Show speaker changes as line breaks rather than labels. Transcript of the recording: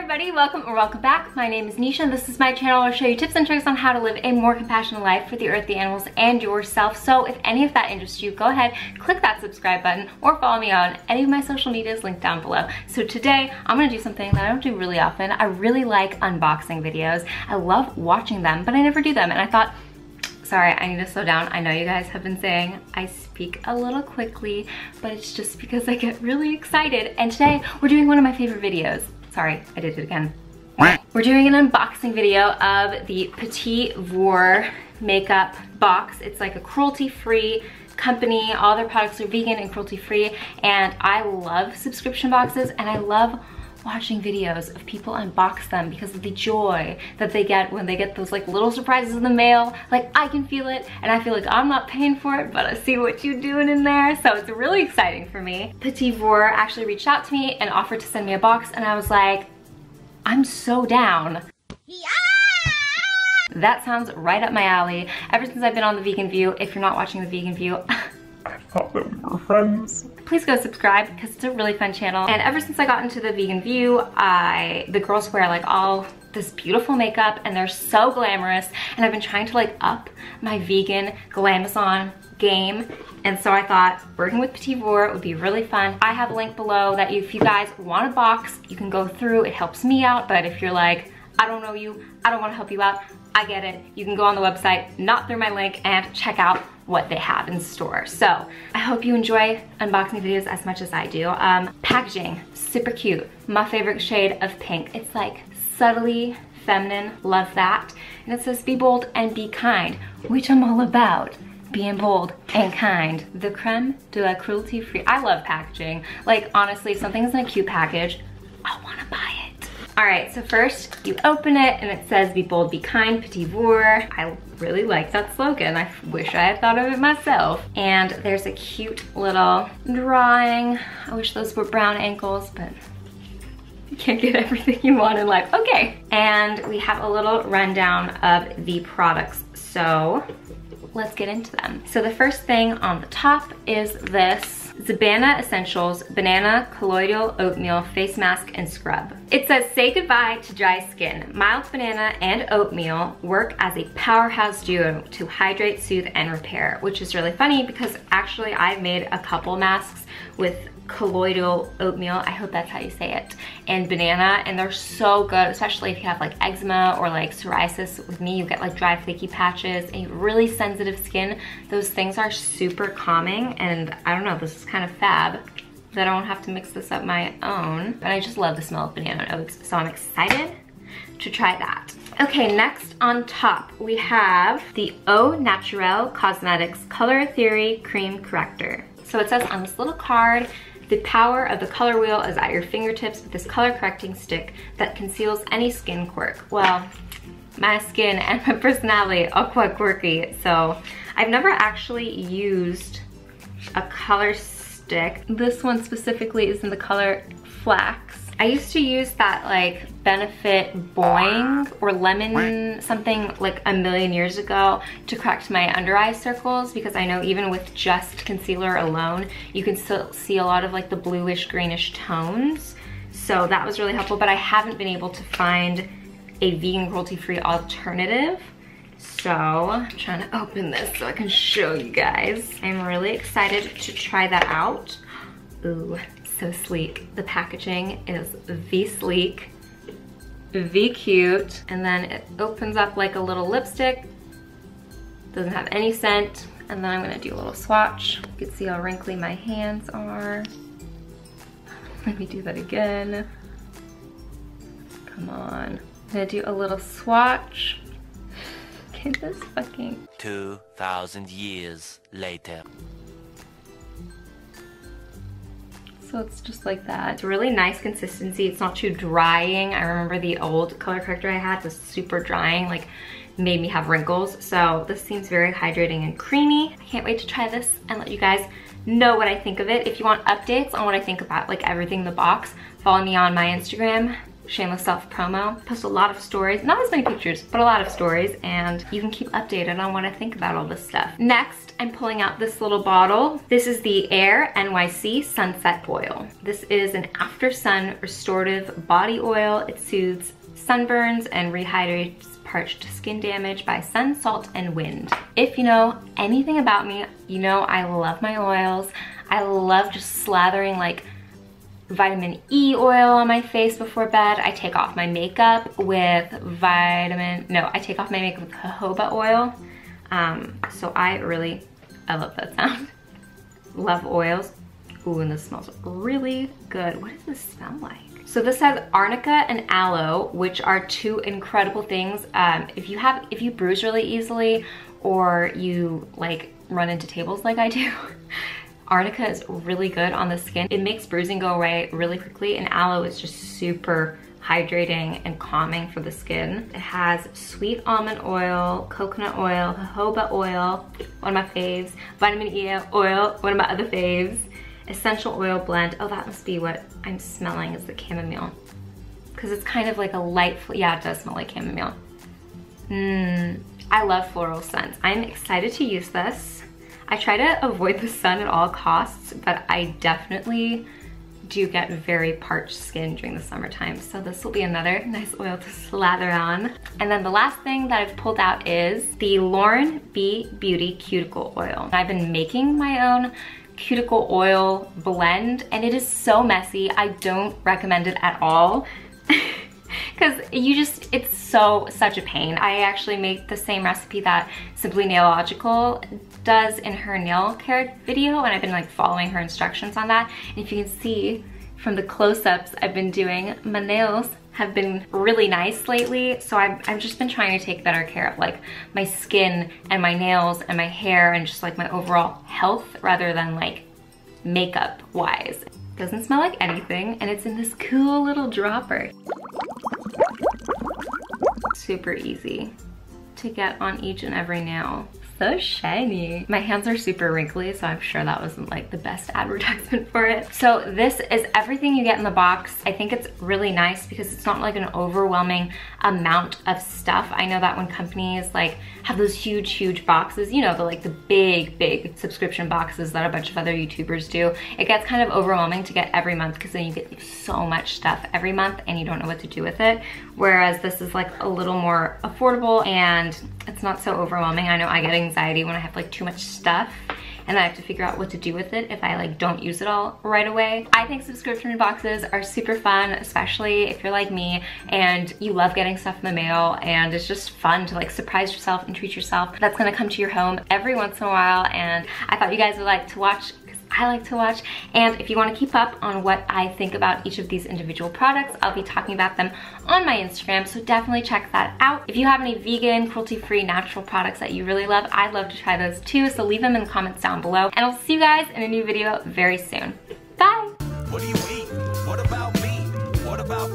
everybody, welcome or welcome back. My name is Nisha and this is my channel. I'll show you tips and tricks on how to live a more compassionate life for the earth, the animals, and yourself. So if any of that interests you, go ahead, click that subscribe button or follow me on any of my social medias linked down below. So today I'm gonna do something that I don't do really often. I really like unboxing videos. I love watching them, but I never do them. And I thought, sorry, I need to slow down. I know you guys have been saying I speak a little quickly, but it's just because I get really excited. And today we're doing one of my favorite videos. Sorry, I did it again. We're doing an unboxing video of the Petit Vour makeup box. It's like a cruelty-free company. All their products are vegan and cruelty-free. And I love subscription boxes and I love watching videos of people unbox them because of the joy that they get when they get those like little surprises in the mail. Like I can feel it and I feel like I'm not paying for it, but I see what you're doing in there. So it's really exciting for me. Petit Vour actually reached out to me and offered to send me a box and I was like, I'm so down. Yeah! That sounds right up my alley. Ever since I've been on The Vegan View, if you're not watching The Vegan View,
I thought that we were friends.
Please go subscribe because it's a really fun channel. And ever since I got into The Vegan View, the girls wear like all this beautiful makeup and they're so glamorous. And I've been trying to like up my vegan glamazon game. And so I thought working with Petit Vour would be really fun. I have a link below that if you guys want a box, you can go through. It helps me out. But if you're like, I don't know you, I don't want to help you out, I get it. You can go on the website, not through my link, and check out what they have in store. So I hope you enjoy unboxing videos as much as I do. Packaging, super cute. My favorite shade of pink. It's like subtly feminine, love that. And it says be bold and be kind, which I'm all about. Being bold and kind. The creme de la cruelty free. I love packaging. Like honestly, if something's in a cute package, I wanna buy it. All right, so first you open it and it says be bold, be kind, Petit Vour. I really like that slogan. I wish I had thought of it myself. And there's a cute little drawing. I wish those were brown ankles, but you can't get everything you want in life. Okay, and we have a little rundown of the products. So let's get into them. So the first thing on the top is this Zabana Essentials Banana Colloidal Oatmeal Face Mask and Scrub. It says, say goodbye to dry skin. Mild banana and oatmeal work as a powerhouse duo to hydrate, soothe, and repair, which is really funny because actually I've made a couple masks with colloidal oatmeal, I hope that's how you say it, and banana, and they're so good, especially if you have like eczema or like psoriasis. With me, you get like dry flaky patches and really sensitive skin. Those things are super calming, and I don't know, this is kind of fab that I don't have to mix this up my own, but I just love the smell of banana and oats, so I'm excited to try that. Okay, next on top we have the Au Naturel Cosmetics Color Theory Cream Corrector. So it says on this little card, the power of the color wheel is at your fingertips with this color correcting stick that conceals any skin quirk. Well, my skin and my personality are quite quirky, so I've never actually used a color stick. This one specifically is in the color Flax. I used to use that like Benefit Boing or Lemon something like a million years ago to correct my under eye circles, because I know even with just concealer alone, you can still see a lot of like the bluish greenish tones. So that was really helpful, but I haven't been able to find a vegan cruelty-free alternative. So I'm trying to open this so I can show you guys. I'm really excited to try that out. Ooh. So sleek. The packaging is V sleek, V cute, and then it opens up like a little lipstick. Doesn't have any scent. And then I'm gonna do a little swatch. You can see how wrinkly my hands are. Let me do that again. Come on. I'm gonna do a little swatch. Get this fucking
2,000 years later.
So it's just like that. It's a really nice consistency. It's not too drying. I remember the old color corrector I had was super drying, like made me have wrinkles. So this seems very hydrating and creamy. I can't wait to try this and let you guys know what I think of it. If you want updates on what I think about like everything in the box, follow me on my Instagram shameless self promo. I post a lot of stories, not as many pictures, but a lot of stories, and you can keep updated on what I think about all this stuff. Next, I'm pulling out this little bottle. This is the Air NYC Sunset Oil. This is an after sun restorative body oil. It soothes sunburns and rehydrates parched skin damage by sun, salt, and wind. If you know anything about me, you know I love my oils. I love just slathering like vitamin E oil on my face before bed. I take off my makeup with I take off my makeup with jojoba oil. So I love that sound. Love oils. Ooh, and this smells really good. What does this smell like? So this has arnica and aloe, which are two incredible things. If you bruise really easily, or you like run into tables like I do, arnica is really good on the skin. It makes bruising go away really quickly, and aloe is just super hydrating and calming for the skin. It has sweet almond oil, coconut oil, jojoba oil, one of my faves, vitamin E oil, one of my other faves, essential oil blend. Oh, that must be what I'm smelling, is the chamomile. Because it's kind of like a light, yeah, it does smell like chamomile. I love floral scents. I'm excited to use this. I try to avoid the sun at all costs, but I definitely do get very parched skin during the summertime. So this will be another nice oil to slather on. And then the last thing that I've pulled out is the Lauren B Beauty Cuticle Oil. I've been making my own cuticle oil blend, and it is so messy. I don't recommend it at all. Because it's such a pain. I actually make the same recipe that Simply Nailogical does in her nail care video, and I've been like following her instructions on that. And if you can see from the close-ups I've been doing, my nails have been really nice lately. So I've just been trying to take better care of like my skin and my nails and my hair and just like my overall health, rather than like makeup wise. Doesn't smell like anything, and it's in this cool little dropper. Super easy to get on each and every nail. So shiny. My hands are super wrinkly, so I'm sure that wasn't like the best advertisement for it. So this is everything you get in the box. I think it's really nice because it's not like an overwhelming amount of stuff. I know that when companies like have those huge boxes, you know, the big subscription boxes that a bunch of other YouTubers do, it gets kind of overwhelming to get every month, because then you get like so much stuff every month and you don't know what to do with it. Whereas this is like a little more affordable and it's not so overwhelming. I know I get anxiety when I have like too much stuff and I have to figure out what to do with it if I like don't use it all right away. I think subscription boxes are super fun, especially if you're like me and you love getting stuff in the mail, and it's just fun to like surprise yourself and treat yourself. That's gonna come to your home every once in a while, and I thought you guys would like to watch. I like to watch. And if you want to keep up on what I think about each of these individual products, I'll be talking about them on my Instagram, so definitely check that out. If you have any vegan, cruelty-free, natural products that you really love, I'd love to try those too, so leave them in the comments down below. And I'll see you guys in a new video very soon. Bye!
What do you eat? What about me? What about